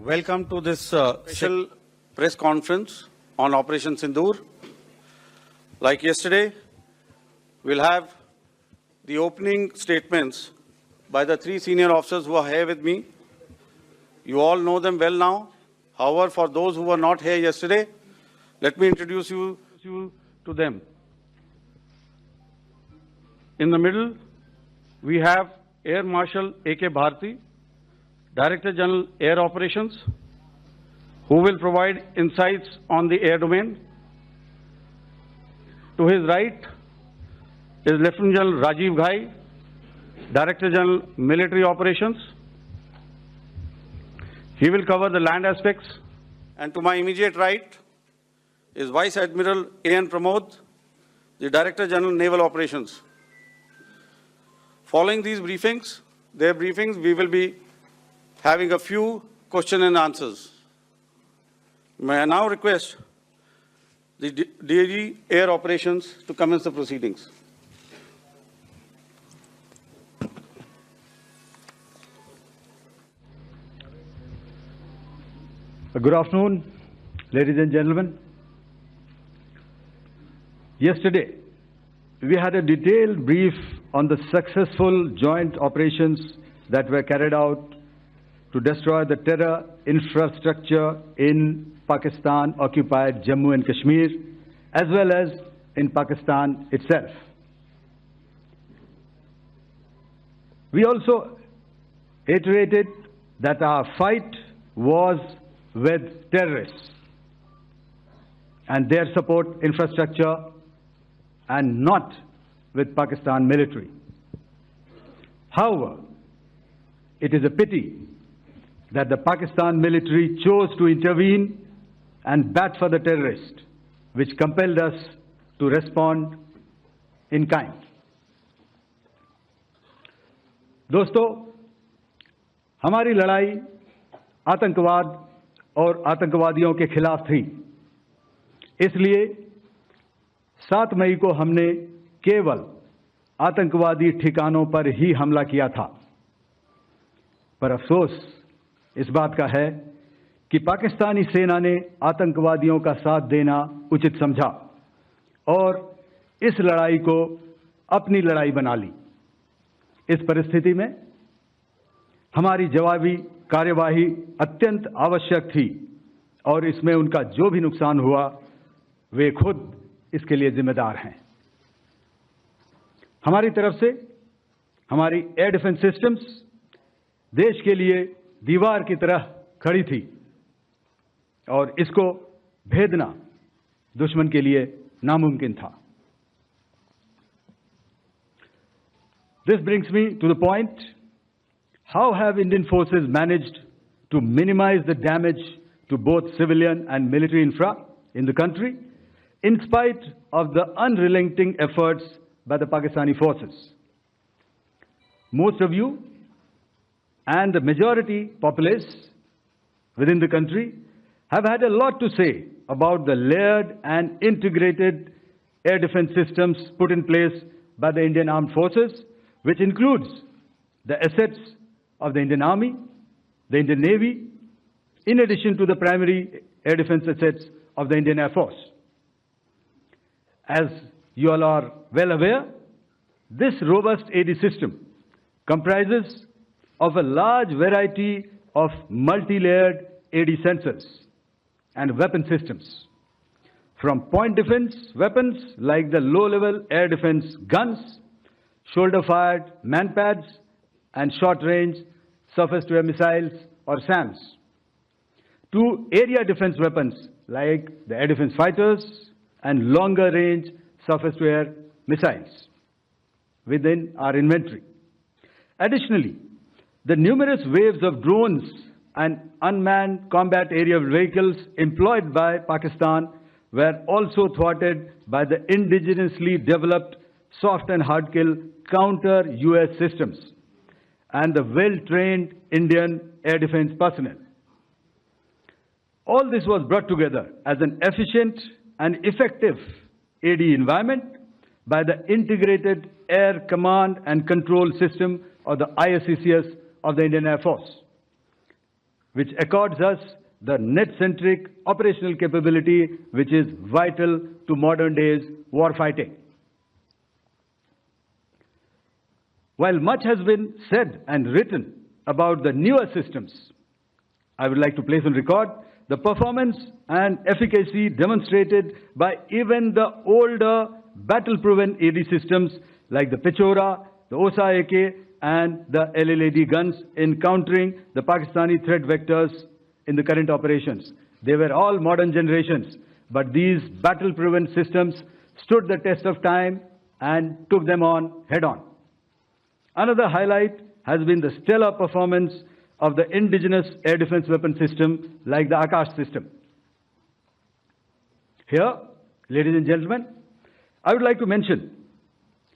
Welcome to this special press conference on Operation Sindoor. Like yesterday, we'll have the opening statements by the three senior officers who are here with me. You all know them well now. However, for those who were not here yesterday, let me introduce you to them. In the middle, we have Air Marshal A.K. Bharti, Director General Air Operations, who will provide insights on the air domain. To his right is Lieutenant General Rajiv Ghai, Director General Military Operations. He will cover the land aspects. And to my immediate right is Vice Admiral A.N. Pramod, the Director General Naval Operations. Following these briefings, we will be having a few question and answers. May I now request the DG Air Operations to commence the proceedings. Good afternoon, ladies and gentlemen. Yesterday, we had a detailed brief on the successful joint operations that were carried out to destroy the terror infrastructure in Pakistan-occupied Jammu and Kashmir, as well as in Pakistan itself. We also iterated that our fight was with terrorists and their support infrastructure and not with Pakistan military. However, it is a pity that the Pakistan military chose to intervene and bat for the terrorist, which compelled us to respond in kind. दोस्तों, हमारी लड़ाई आतंकवाद और आतंकवादियों के खिलाफ थी। इसलिए 7 मई को हमने केवल आतंकवादी ठिकानों पर ही हमला किया था। पर अफसोस इस बात का है कि पाकिस्तानी सेना ने आतंकवादियों का साथ देना उचित समझा और इस लड़ाई को अपनी लड़ाई बना ली। इस परिस्थिति में हमारी जवाबी कार्यवाही अत्यंत आवश्यक थी और इसमें उनका जो भी नुकसान हुआ, वे खुद इसके लिए जिम्मेदार हैं। हमारी तरफ से हमारी एयर डिफेंस सिस्टम्स देश के लिए दीवार की तरह खड़ी थी और इसको भेदना दुश्मन के लिए नामुमकिन था। This brings me to the point, how have Indian forces managed to minimize the damage to both civilian and military infra in the country in spite of the unrelenting efforts by the Pakistani forces? Most of you and the majority populace within the country have had a lot to say about the layered and integrated air defense systems put in place by the Indian Armed Forces, which includes the assets of the Indian Army, the Indian Navy, in addition to the primary air defense assets of the Indian Air Force. As you all are well aware, this robust AD system comprises of a large variety of multi-layered AD sensors and weapon systems, from point defense weapons like the low-level air defense guns, shoulder-fired manpads, and short-range surface-to-air missiles or SAMs, to area defense weapons like the air defense fighters and longer-range surface-to-air missiles within our inventory. Additionally, the numerous waves of drones and unmanned combat aerial vehicles employed by Pakistan were also thwarted by the indigenously developed soft and hard kill counter-US systems and the well-trained Indian air defense personnel. All this was brought together as an efficient and effective AD environment by the Integrated Air Command and Control System, or the ISCCS, of the Indian Air Force, which accords us the net-centric operational capability which is vital to modern days war fighting. While much has been said and written about the newer systems, I would like to place on record the performance and efficacy demonstrated by even the older battle-proven AD systems like the Pechora, the Osa AK and the LLAD guns in countering the Pakistani threat vectors in the current operations. They were all modern generations, but these battle-proven systems stood the test of time and took them on head-on. Another highlight has been the stellar performance of the indigenous air defense weapon system like the Akash system. Here, ladies and gentlemen, I would like to mention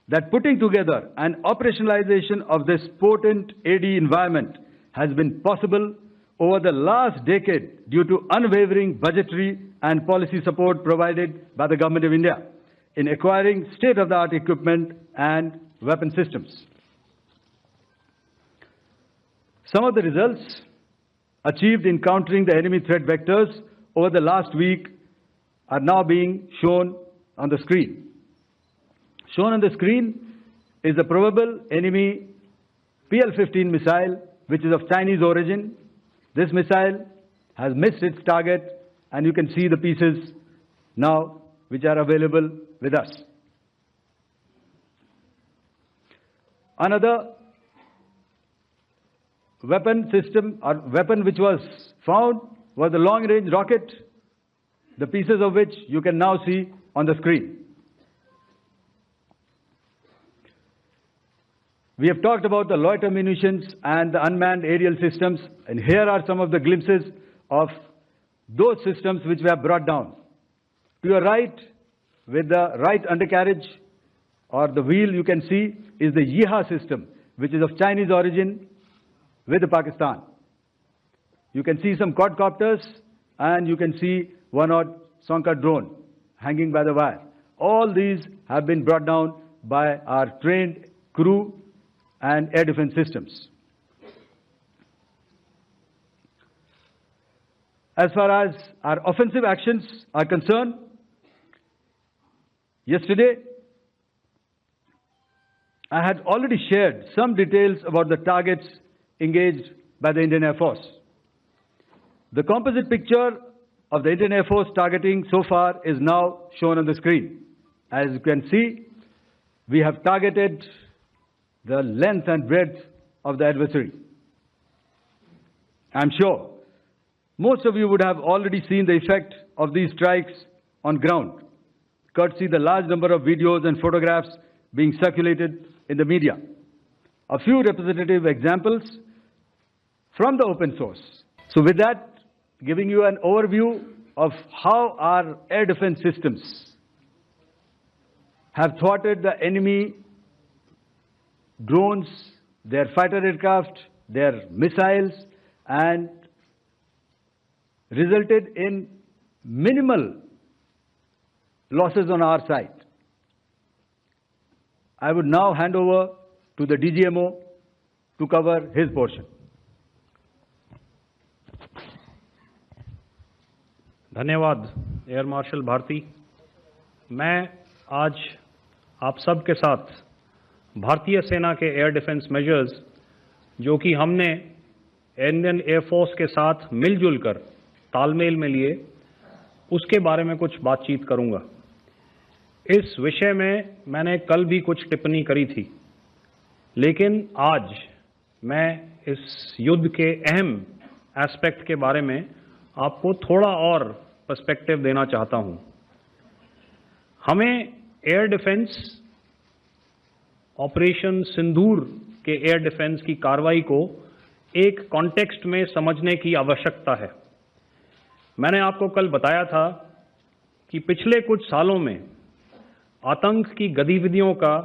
that putting together and operationalization of this potent AD environment has been possible over the last decade due to unwavering budgetary and policy support provided by the Government of India in acquiring state-of-the-art equipment and weapon systems. Some of the results achieved in countering the enemy threat vectors over the last week are now being shown on the screen. Shown on the screen is the probable enemy PL-15 missile, which is of Chinese origin. This missile has missed its target, and you can see the pieces now which are available with us. Another weapon system or weapon which was found was the long-range rocket, the pieces of which you can now see on the screen. We have talked about the loiter munitions and the unmanned aerial systems, and here are some of the glimpses of those systems which we have brought down. To your right, with the right undercarriage or the wheel you can see is the Yeeha system, which is of Chinese origin with Pakistan. You can see some quadcopters and you can see one odd Sonka drone hanging by the wire. All these have been brought down by our trained crew and air defense systems. As far as our offensive actions are concerned, yesterday I had already shared some details about the targets engaged by the Indian Air Force. The composite picture of the Indian Air Force targeting so far is now shown on the screen. As you can see, we have targeted the length and breadth of the adversary. I'm sure most of you would have already seen the effect of these strikes on ground, courtesy the large number of videos and photographs being circulated in the media. A few representative examples from the open source. So with that, giving you an overview of how our air defense systems have thwarted the enemy drones, their fighter aircraft, their missiles, and resulted in minimal losses on our side. I would now hand over to the DGMO to cover his portion. धन्यवाद air marshal Bharti. मैं आज आप सब के साथ भारतीय सेना के एयर डिफेंस मेजर्स जो कि हमने इंडियन एयर फोर्स के साथ मिलजुल कर तालमेल में लिए, उसके बारे में कुछ बातचीत करूंगा। इस विषय में मैंने कल भी कुछ टिप्पणी करी थी, लेकिन आज मैं इस युद्ध के अहम एस्पेक्ट के बारे में आपको थोड़ा और पर्सपेक्टिव देना चाहता हूं। हमें एयर डिफेंस ऑपरेशन सिंदूर के एयर डिफेंस की कार्रवाई को एक कॉन्टेक्स्ट में समझने की आवश्यकता है। मैंने आपको कल बताया था कि पिछले कुछ सालों में आतंक की गतिविधियों का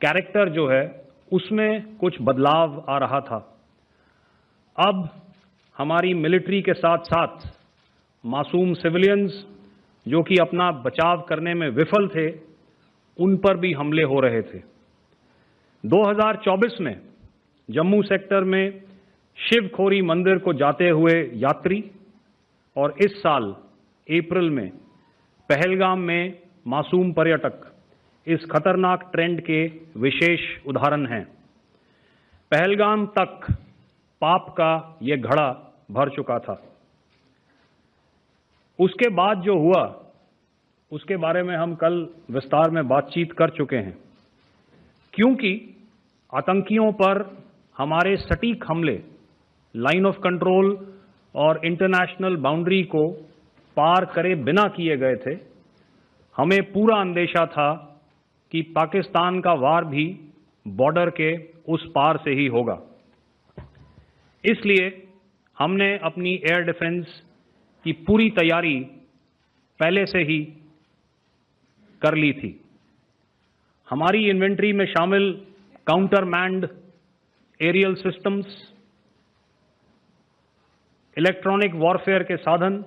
कैरेक्टर जो है उसमें कुछ बदलाव आ रहा था। अब हमारी मिलिट्री के साथ साथ मासूम सिविलियंस जो कि अपना बचाव करने में विफल थे, उन पर भी हमले हो रहे थे। 2024 में जम्मू सेक्टर में शिवखोरी मंदिर को जाते हुए यात्री और इस साल अप्रैल में पहलगाम में मासूम पर्यटक इस खतरनाक ट्रेंड के विशेष उदाहरण हैं। पहलगाम तक पाप का ये घड़ा भर चुका था। उसके बाद जो हुआ उसके बारे में हम कल विस्तार में बातचीत कर चुके हैं, क्योंकि आतंकियों पर हमारे सटीक हमले लाइन ऑफ कंट्रोल और इंटरनेशनल बाउंड्री को पार करे बिना किए गए थे। हमें पूरा अंदेशा था कि पाकिस्तान का वार भी बॉर्डर के उस पार से ही होगा। इसलिए हमने अपनी एयर डिफेंस की पूरी तैयारी पहले से ही कर ली थी। हमारी इन्वेंट्री में शामिल counter manned aerial systems, electronic warfare के साधन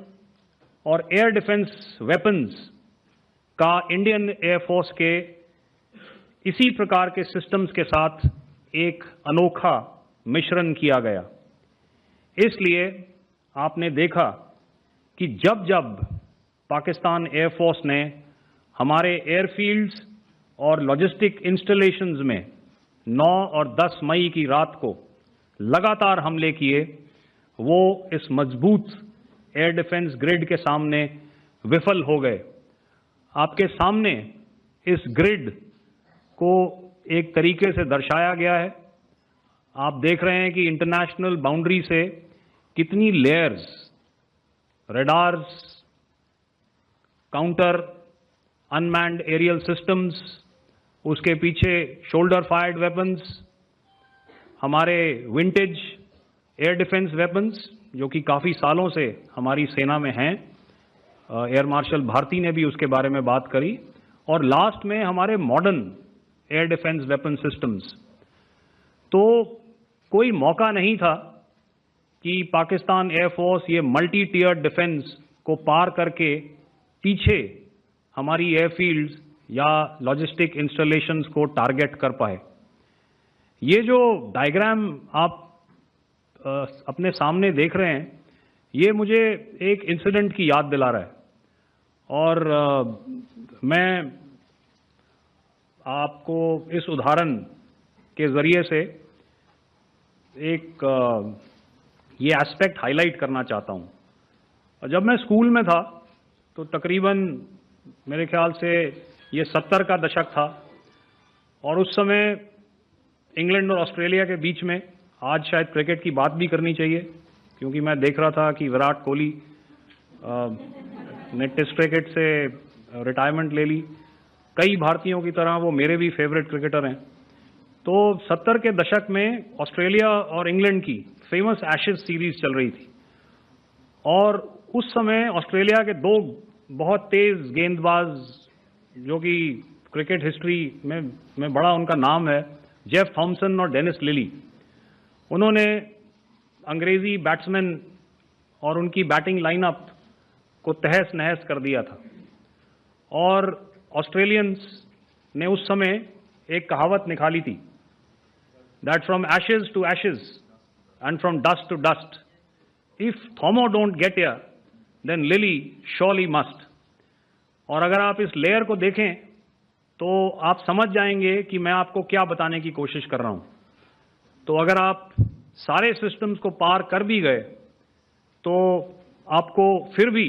और एयर डिफेंस वेपन्स का इंडियन एयरफोर्स के इसी प्रकार के सिस्टम्स के साथ एक अनोखा मिश्रण किया गया। इसलिए आपने देखा कि जब जब पाकिस्तान एयरफोर्स ने हमारे एयरफील्ड्स और लॉजिस्टिक इंस्टॉलेशंस में 9 और 10 मई की रात को लगातार हमले किए, वो इस मजबूत एयर डिफेंस ग्रिड के सामने विफल हो गए। आपके सामने इस ग्रिड को एक तरीके से दर्शाया गया है। आप देख रहे हैं कि इंटरनेशनल बाउंड्री से कितनी layers, radars, counter unmanned aerial systems, उसके पीछे शोल्डर फायर्ड वेपन्स, हमारे विंटेज एयर डिफेंस वेपन्स जो कि काफ़ी सालों से हमारी सेना में हैं। एयर मार्शल भारती ने भी उसके बारे में बात करी। और लास्ट में हमारे modern air defence weapon systems. तो कोई मौका नहीं था कि पाकिस्तान एयरफोर्स ये मल्टी टियर डिफेंस को पार करके पीछे हमारी एयरफील्ड्स या लॉजिस्टिक इंस्टॉलेशंस को टारगेट कर पाए। ये जो डायग्राम आप अपने सामने देख रहे हैं, ये मुझे एक इंसिडेंट की याद दिला रहा है। और मैं आपको इस उदाहरण के ज़रिए से एक ये एस्पेक्ट हाईलाइट करना चाहता हूँ। जब मैं स्कूल में था तो तकरीबन मेरे ख्याल से ये 70 का दशक था और उस समय इंग्लैंड और ऑस्ट्रेलिया के बीच में, आज शायद क्रिकेट की बात भी करनी चाहिए क्योंकि मैं देख रहा था कि विराट कोहली ने टेस्ट क्रिकेट से रिटायरमेंट ले ली। कई भारतीयों की तरह वो मेरे भी फेवरेट क्रिकेटर हैं। तो 70 के दशक में ऑस्ट्रेलिया और इंग्लैंड की फेमस एशेज सीरीज चल रही थी और उस समय ऑस्ट्रेलिया के दो बहुत तेज गेंदबाज जो कि क्रिकेट हिस्ट्री में बड़ा उनका नाम है, जेफ थॉमसन और डेनिस लिली, उन्होंने अंग्रेजी बैट्समैन और उनकी बैटिंग लाइनअप को तहस नहस कर दिया था। और ऑस्ट्रेलियंस ने उस समय एक कहावत निकाली थी, that from ashes to ashes and from dust to dust, if Thommo don't get here then Lilly surely must. और अगर आप इस लेयर को देखें तो आप समझ जाएंगे कि मैं आपको क्या बताने की कोशिश कर रहा हूं। तो अगर आप सारे सिस्टम्स को पार कर भी गए तो आपको फिर भी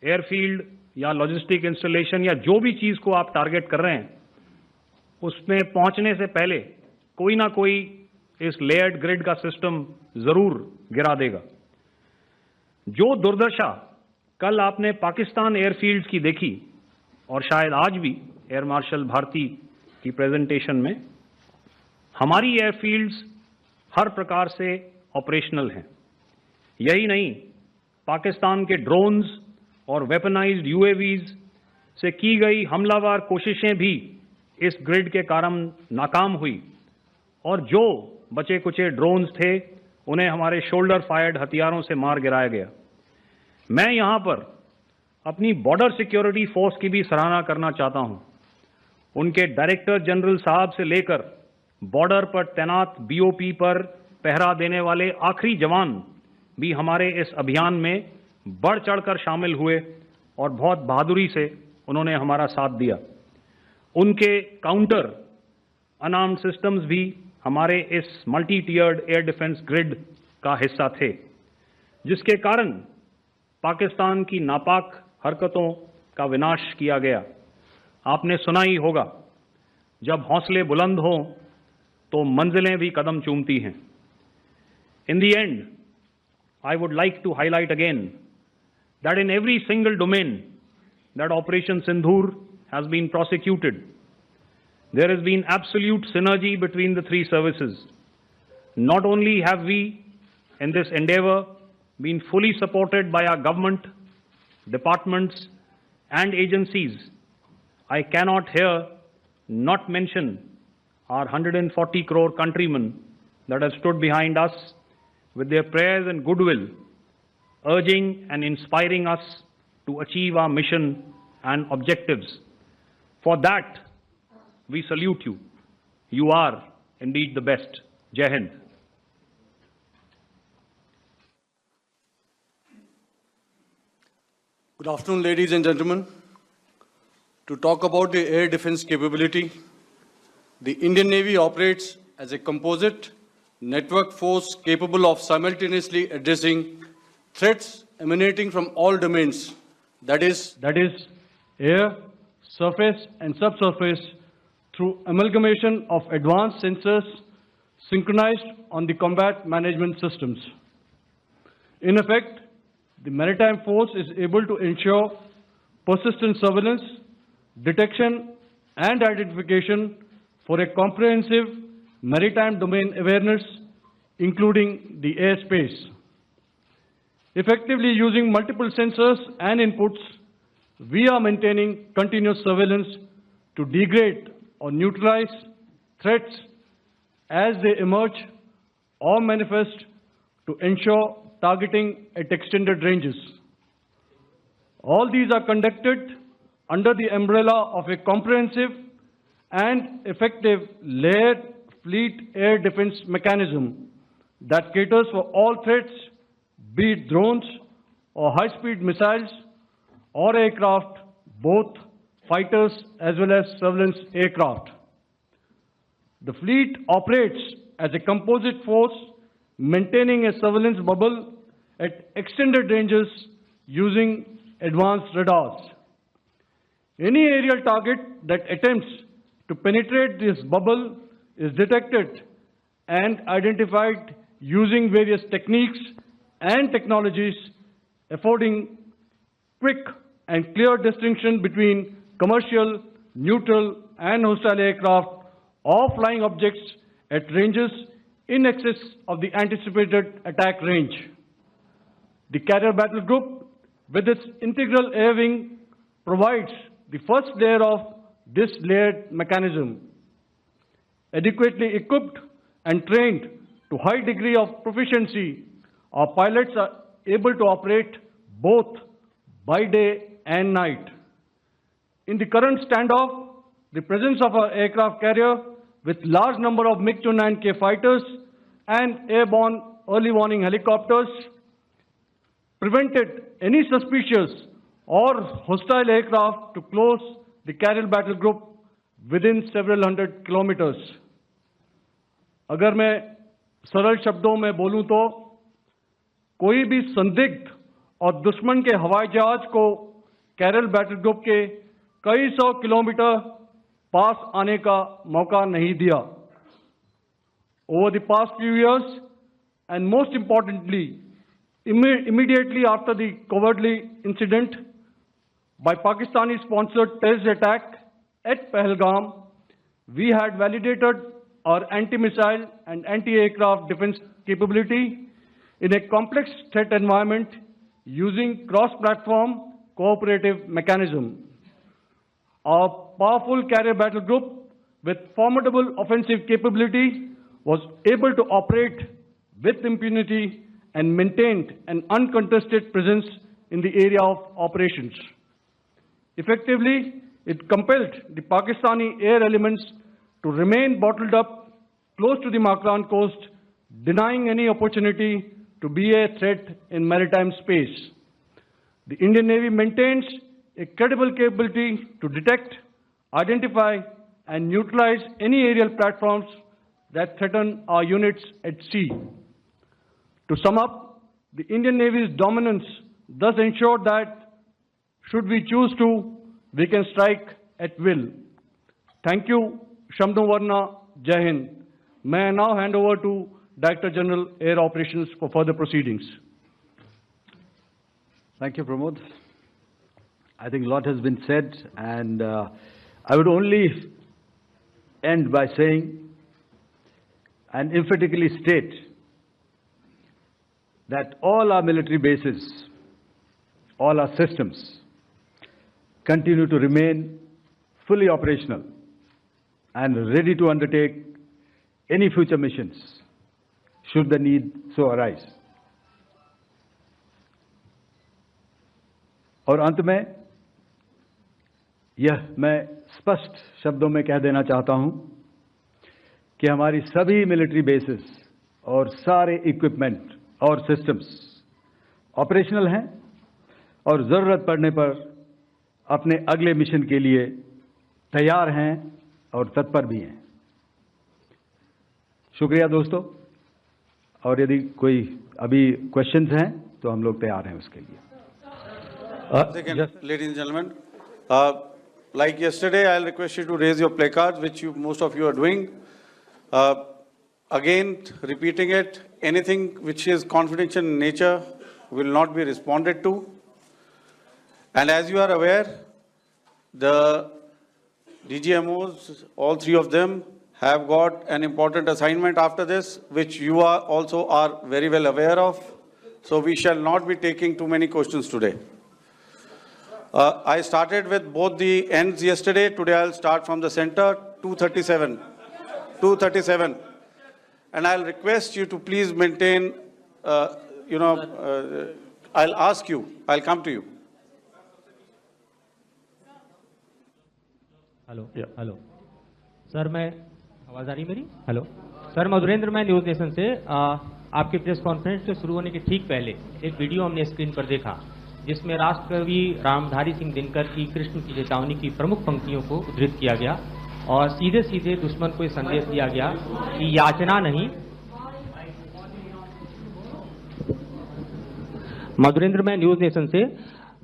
एयरफील्ड या लॉजिस्टिक इंस्टॉलेशन या जो भी चीज़ को आप टारगेट कर रहे हैं उसमें पहुंचने से पहले कोई ना कोई इस लेयर्ड ग्रिड का सिस्टम ज़रूर गिरा देगा। जो दुर्दशा कल आपने पाकिस्तान एयरफील्ड्स की देखी और शायद आज भी एयर मार्शल भारती की प्रेजेंटेशन में, हमारी एयरफील्ड्स हर प्रकार से ऑपरेशनल हैं। यही नहीं, पाकिस्तान के ड्रोन्स और वेपनाइज्ड यूएवीज से की गई हमलावर कोशिशें भी इस ग्रिड के कारण नाकाम हुई और जो बचे कुचे ड्रोन्स थे उन्हें हमारे शोल्डर फायर्ड हथियारों से मार गिराया गया। मैं यहां पर अपनी बॉर्डर सिक्योरिटी फोर्स की भी सराहना करना चाहता हूं। उनके डायरेक्टर जनरल साहब से लेकर बॉर्डर पर तैनात बीओपी पर पहरा देने वाले आखिरी जवान भी हमारे इस अभियान में बढ़ चढ़कर शामिल हुए और बहुत बहादुरी से उन्होंने हमारा साथ दिया। उनके काउंटर अनआर्म्ड सिस्टम्स भी हमारे इस मल्टी टियर्ड एयर डिफेंस ग्रिड का हिस्सा थे, जिसके कारण पाकिस्तान की नापाक हरकतों का विनाश किया गया। आपने सुना ही होगा, जब हौसले बुलंद हों तो मंजिलें भी कदम चूमती हैं। In the end, I would like to highlight again that in every single domain that Operation Sindoor has been prosecuted, there has been absolute synergy between the three services. Not only have we, in this endeavor, been fully supported by our government, departments, and agencies, I cannot here not mention our 140 crore countrymen that have stood behind us with their prayers and goodwill, urging and inspiring us to achieve our mission and objectives. For that, we salute you. You are indeed the best. Jai Hind. Good afternoon, ladies and gentlemen. To talk about the air defense capability, the Indian Navy operates as a composite network force capable of simultaneously addressing threats emanating from all domains, that is air, surface and subsurface, through amalgamation of advanced sensors synchronized on the combat management systems. In effect, the maritime force is able to ensure persistent surveillance, detection and identification for a comprehensive maritime domain awareness, including the airspace. Effectively using multiple sensors and inputs, we are maintaining continuous surveillance to degrade or neutralize threats as they emerge or manifest, to ensure targeting at extended ranges. All these are conducted under the umbrella of a comprehensive and effective layered fleet air defense mechanism that caters for all threats, be it drones or high-speed missiles or aircraft, both fighters as well as surveillance aircraft. The fleet operates as a composite force, maintaining a surveillance bubble at extended ranges using advanced radars. Any aerial target that attempts to penetrate this bubble is detected and identified using various techniques and technologies, affording quick and clear distinction between commercial, neutral, and hostile aircraft or flying objects at ranges in excess of the anticipated attack range. The Carrier Battle Group, with its integral air wing, provides the first layer of this layered mechanism. Adequately equipped and trained to high degree of proficiency, our pilots are able to operate both by day and night. In the current standoff, the presence of our aircraft carrier with large number of MiG-29K fighters and airborne early warning helicopters prevented any suspicious or hostile aircraft to close the Carrier Battle Group within several hundred kilometers. अगर मैं सरल शब्दों में बोलूं तो कोई भी संदिग्ध और दुश्मन के हवाई जहाज को कैरल बैटल ग्रुप के कई सौ किलोमीटर पास आने का मौका नहीं दिया. Over the past few years, and most importantly, immediately after the cowardly incident by Pakistani-sponsored terrorist attack at Pahalgam, we had validated our anti-missile and anti-aircraft defense capability in a complex threat environment using cross-platform cooperative mechanism. Our powerful carrier battle group with formidable offensive capability was able to operate with impunity and maintained an uncontested presence in the area of operations. Effectively, it compelled the Pakistani air elements to remain bottled up close to the Makran coast denying any opportunity to be a threat in maritime space. The Indian Navy maintains a credible capability to detect, identify, and neutralize any aerial platforms that threaten our units at sea. To sum up, the Indian Navy's dominance thus ensured that, should we choose to, we can strike at will. Thank you, Shabdon Varna, Jai Hind. May I now hand over to Director General Air Operations for further proceedings. Thank you, Pramod. I think a lot has been said, and I would only end by saying and emphatically state that all our military bases, all our systems continue to remain fully operational and ready to undertake any future missions should the need so arise. और अंत में यह मैं स्पष्ट शब्दों में कह देना चाहता हूं कि हमारी सभी मिलिट्री बेसेस और सारे इक्विपमेंट और सिस्टम्स ऑपरेशनल हैं और जरूरत पड़ने पर अपने अगले मिशन के लिए तैयार हैं और तत्पर भी हैं। शुक्रिया दोस्तों, और यदि कोई अभी क्वेश्चंस हैं तो हम लोग तैयार हैं उसके लिए। Ladies and gentlemen, like yesterday, I'll request you to raise your placards, which most of you are doing. Again, repeating it, anything which is confidential in nature will not be responded to. And as you are aware, the DGMOs, all three of them, have got an important assignment after this, which you also are very well aware of. So we shall not be taking too many questions today. I started with both the ends yesterday. Today I'll start from the center, 237. 237. And I'll request you to please maintain, I'll ask you, I'll come to you. Hello hello sir, मैं आवाज़ आ रही मेरी? Hello sir, Madhurendra, मैं news nation से आपके press conference के शुरू होने के ठीक पहले एक वीडियो हमने स्क्रीन पर देखा जिसमें राष्ट्रकवि रामधारी सिंह दिनकर की कृष्ण की चेतावनी की प्रमुख पंक्तियों को उद्धृत किया गया और सीधे सीधे दुश्मन को संदेश दिया गया कि याचना नहीं। मधुरेंद्र, मैं न्यूज़ नेशन से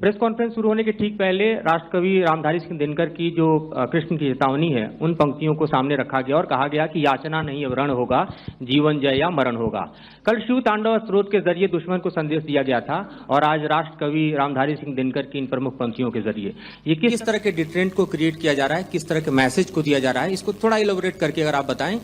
प्रेस कॉन्फ्रेंस शुरू होने के ठीक पहले राष्ट्रकवि रामधारी सिंह दिनकर की जो कृष्ण की चेतावनी है उन पंक्तियों को सामने रखा गया और कहा गया कि याचना नहीं अब रण होगा, जीवन जय या मरण होगा। कल शिव तांडव स्त्रोत के जरिए दुश्मन को संदेश दिया गया था और आज राष्ट्रकवि रामधारी सिंह दिनकर की इन प्रमुख पंक्तियों के जरिए ये किस तरह के डिटरेंट को क्रिएट किया जा रहा है, किस तरह के मैसेज को दिया जा रहा है, इसको थोड़ा इलेबोरेट करके अगर आप बताएं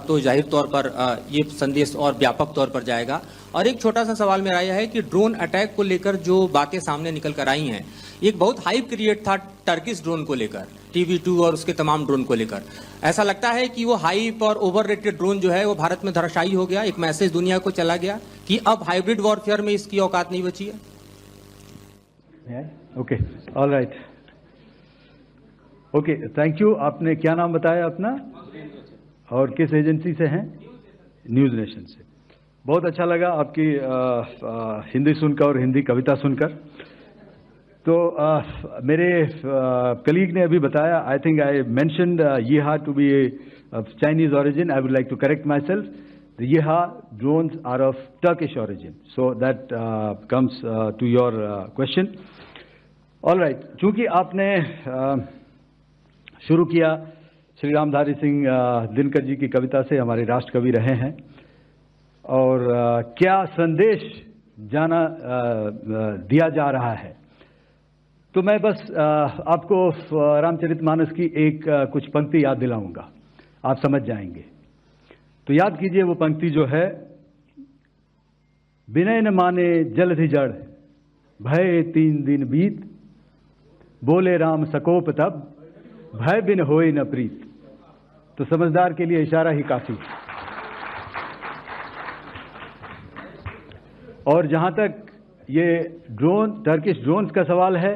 तो जाहिर तौर पर ये संदेश और व्यापक तौर पर जाएगा। और एक छोटा सा सवाल मेरा यह है कि ड्रोन अटैक को लेकर जो बातें सामने निकल कर आई हैं, एक बहुत हाइप क्रिएट था टर्किश ड्रोन को लेकर, TB2 और उसके तमाम ड्रोन को लेकर। ऐसा लगता है कि वो हाइप और ओवररेटेड ड्रोन जो है वो भारत में धराशायी हो गया, एक मैसेज दुनिया को चला गया कि अब हाइब्रिड वॉरफेयर में इसकी औकात नहीं बची है। Okay, all right, okay, thank you. आपने क्या नाम बताया अपना और किस एजेंसी से हैं? न्यूज़ नेशन से। बहुत अच्छा लगा आपकी हिंदी सुनकर और हिंदी कविता सुनकर। तो मेरे कलीग ने अभी बताया, आई थिंक आई मेंशन्ड येहा to be Chinese origin. I would like to correct myself. The Yeha drones are of Turkish origin. So that comes to your question. All right. चूंकि आपने शुरू किया श्री रामधारी सिंह दिनकर जी की कविता से, हमारे राष्ट्रकवि रहे हैं, और क्या संदेश दिया जा रहा है, तो मैं बस आपको रामचरितमानस की एक कुछ पंक्ति याद दिलाऊंगा, आप समझ जाएंगे। तो याद कीजिए वो पंक्ति जो है, विनय न माने जलधि जड़, भय 3 दिन बीत, बोले राम सकोप तब, भय बिन होए न प्रीत। तो समझदार के लिए इशारा ही काफी। और जहां तक ये ड्रोन, टर्किश ड्रोन्स का सवाल है,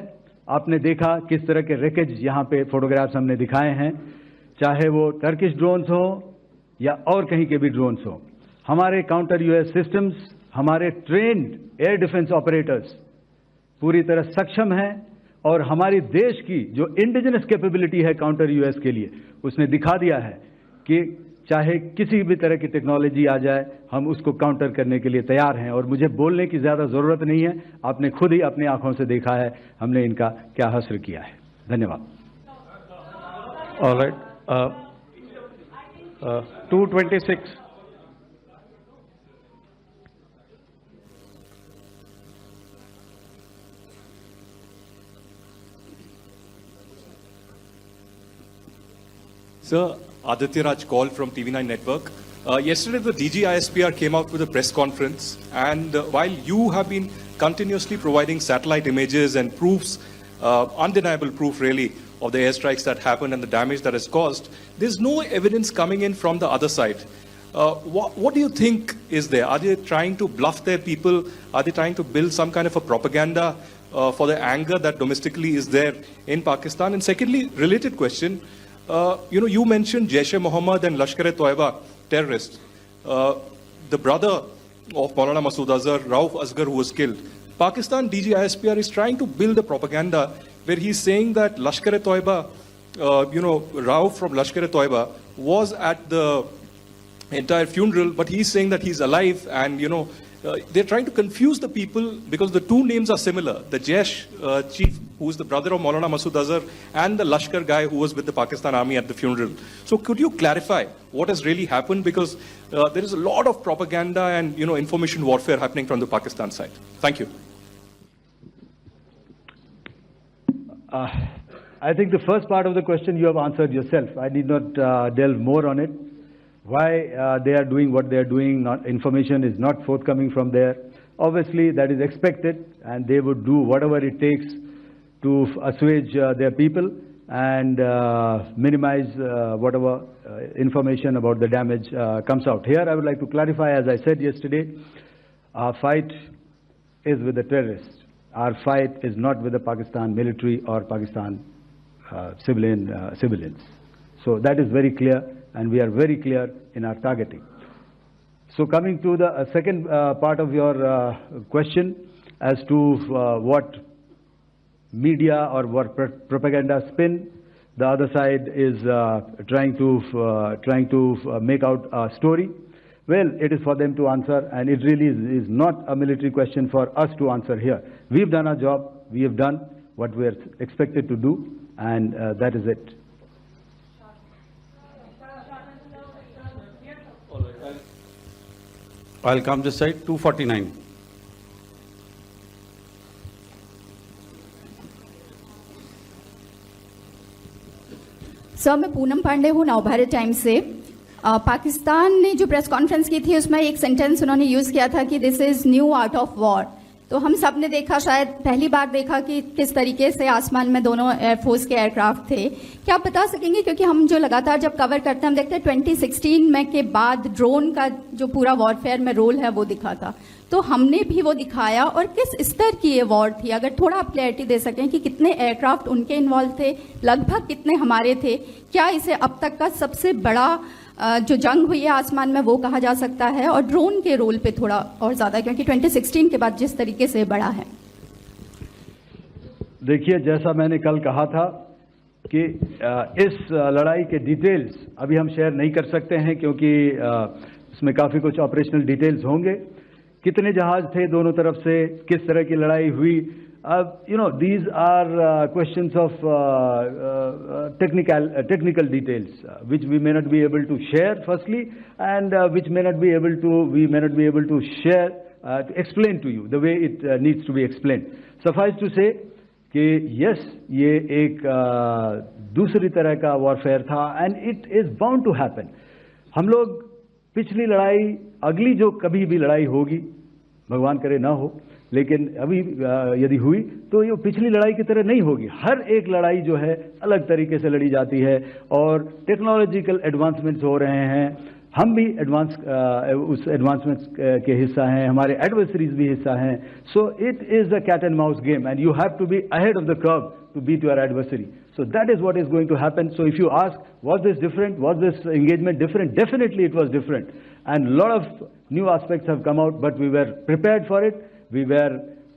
आपने देखा किस तरह के रेकेज यहाँ पे फोटोग्राफ्स हमने दिखाए हैं, चाहे वो टर्किश ड्रोन्स हो या और कहीं के भी ड्रोन्स हो। हमारे काउंटर यूएस सिस्टम्स, हमारे ट्रेन्ड एयर डिफेंस ऑपरेटर्स पूरी तरह सक्षम हैं और हमारी देश की जो इंडिजिनस कैपेबिलिटी है काउंटर यूएस के लिए, उसने दिखा दिया है कि चाहे किसी भी तरह की टेक्नोलॉजी आ जाए, हम उसको काउंटर करने के लिए तैयार हैं। और मुझे बोलने की ज़्यादा ज़रूरत नहीं है, आपने खुद ही अपनी आंखों से देखा है हमने इनका क्या हश्र किया है। धन्यवाद। All right. 226. Sir, Aditya Raj Kaul from TV9 Network. Yesterday, the DG ISPR came out with a press conference, and while you have been continuously providing satellite images and proofs, undeniable proof really, of the airstrikes that happened and the damage that is caused, there's no evidence coming in from the other side. What do you think is there? Are they trying to bluff their people? Are they trying to build some kind of a propaganda for the anger that domestically is there in Pakistan? And secondly, related question, you mentioned Jaish-e-Mohammed and Lashkar-e-Toiba terrorists. The brother of Maulana Masood Azhar, Rauf Asghar, who was killed. Pakistan DG ISPR is trying to build a propaganda where he's saying that Lashkar-e-Toiba, Rauf from Lashkar-e-Toiba was at the entire funeral, but he's saying that he's alive, and they're trying to confuse the people because the two names are similar. The Jaish chief, who is the brother of Maulana Masood Azhar, and the Lashkar guy who was with the Pakistan army at the funeral. So could you clarify what has really happened? Because there is a lot of propaganda and information warfare happening from the Pakistan side. Thank you. I think the first part of the question you have answered yourself. I need not delve more on it. Why they are doing what they are doing, information is not forthcoming from there. Obviously, that is expected, and they would do whatever it takes to assuage their people and minimize whatever information about the damage comes out. Here, I would like to clarify, as I said yesterday, our fight is with the terrorists. Our fight is not with the Pakistan military or Pakistan civilians. So that is very clear, and we are very clear in our targeting. So coming to the second part of your question as to what media or what propaganda spin the other side is trying to make out a story. Well, it is for them to answer, and it really is not a military question for us to answer here. We've done our job, we have done what we are expected to do, and that is it. I'll come this side. 249. Sir, मैं पूनम पांडे हूँ Navbharat times से। पाकिस्तान ने जो press conference की थी उसमें एक sentence उन्होंने यूज़ किया था कि this is new art of war. तो हम सब ने देखा, शायद पहली बार देखा कि किस तरीके से आसमान में दोनों एयरफोर्स के एयरक्राफ्ट थे। क्या आप बता सकेंगे, क्योंकि हम जो लगातार जब कवर करते हैं हम देखते हैं 2016 में के बाद ड्रोन का जो पूरा वॉरफेयर में रोल है वो दिखा था, तो हमने भी वो दिखाया, और किस स्तर की ये वॉर थी? अगर थोड़ा आप क्लैरिटी दे सकें कि कितने एयरक्राफ्ट उनके इन्वॉल्व थे, लगभग कितने हमारे थे, क्या इसे अब तक का सबसे बड़ा जो जंग हुई है आसमान में वो कहा जा सकता है? और ड्रोन के रोल पे थोड़ा और ज़्यादा, क्योंकि 2016 के बाद जिस तरीके से बड़ा है। देखिए, जैसा मैंने कल कहा था कि इस लड़ाई के डिटेल्स अभी हम शेयर नहीं कर सकते हैं, क्योंकि इसमें काफ़ी कुछ ऑपरेशनल डिटेल्स होंगे। कितने जहाज थे दोनों तरफ से, किस तरह की लड़ाई हुई, these are questions of technical details which we may not be able to share firstly, and which we may not be able to share to explain to you the way it needs to be explained. Suffice to say कि yes, ये एक दूसरी तरह का warfare था, and it is bound to happen. हम लोग पिछली लड़ाई, अगली जो कभी भी लड़ाई होगी, भगवान करे ना हो, लेकिन अभी यदि हुई तो ये पिछली लड़ाई की तरह नहीं होगी। हर एक लड़ाई जो है अलग तरीके से लड़ी जाती है, और टेक्नोलॉजिकल एडवांसमेंट्स हो रहे हैं, हम भी उस एडवांसमेंट के हिस्सा हैं, हमारे एडवर्सरीज भी हिस्सा हैं. So it is a cat and mouse game and you have to be ahead of the curve to beat your adversary. So that is what is going to happen. So if you ask, was this different? Was this engagement different? Definitely it was different. And a lot of new aspects have come out, but we were prepared for it, we were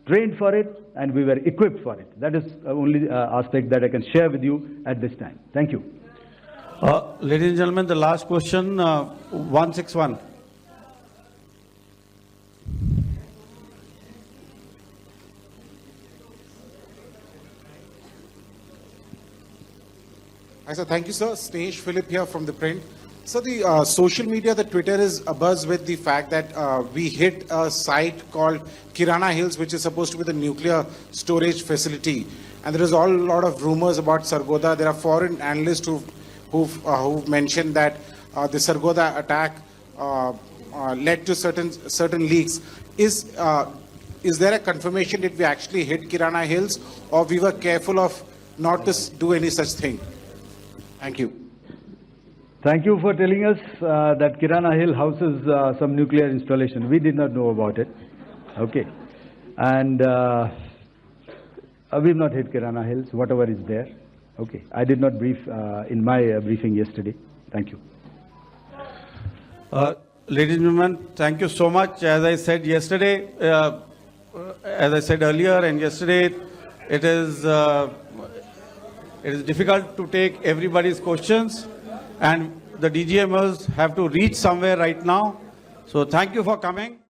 trained for it, and we were equipped for it. That is the only aspect that I can share with you at this time. Thank you. Ladies and gentlemen, the last question, 161. Hi, sir. Thank you, sir. Snesh Philip here from the print. So the social media, the Twitter is abuzz with the fact that we hit a site called Kirana Hills, which is supposed to be the nuclear storage facility. And there is a lot of rumors about Sargodha. There are foreign analysts who've mentioned that the Sargodha attack led to certain leaks. Is there a confirmation that we actually hit Kirana Hills, or we were careful of not to do any such thing? Thank you. Thank you for telling us that Kirana Hill houses some nuclear installation. We did not know about it. Okay. And we've not hit Kirana Hills, whatever is there. Okay. I did not brief in my briefing yesterday. Thank you. Ladies and gentlemen, thank you so much. As I said yesterday, as I said earlier and yesterday, it is difficult to take everybody's questions, and the DGMs have to reach somewhere right now. So thank you for coming.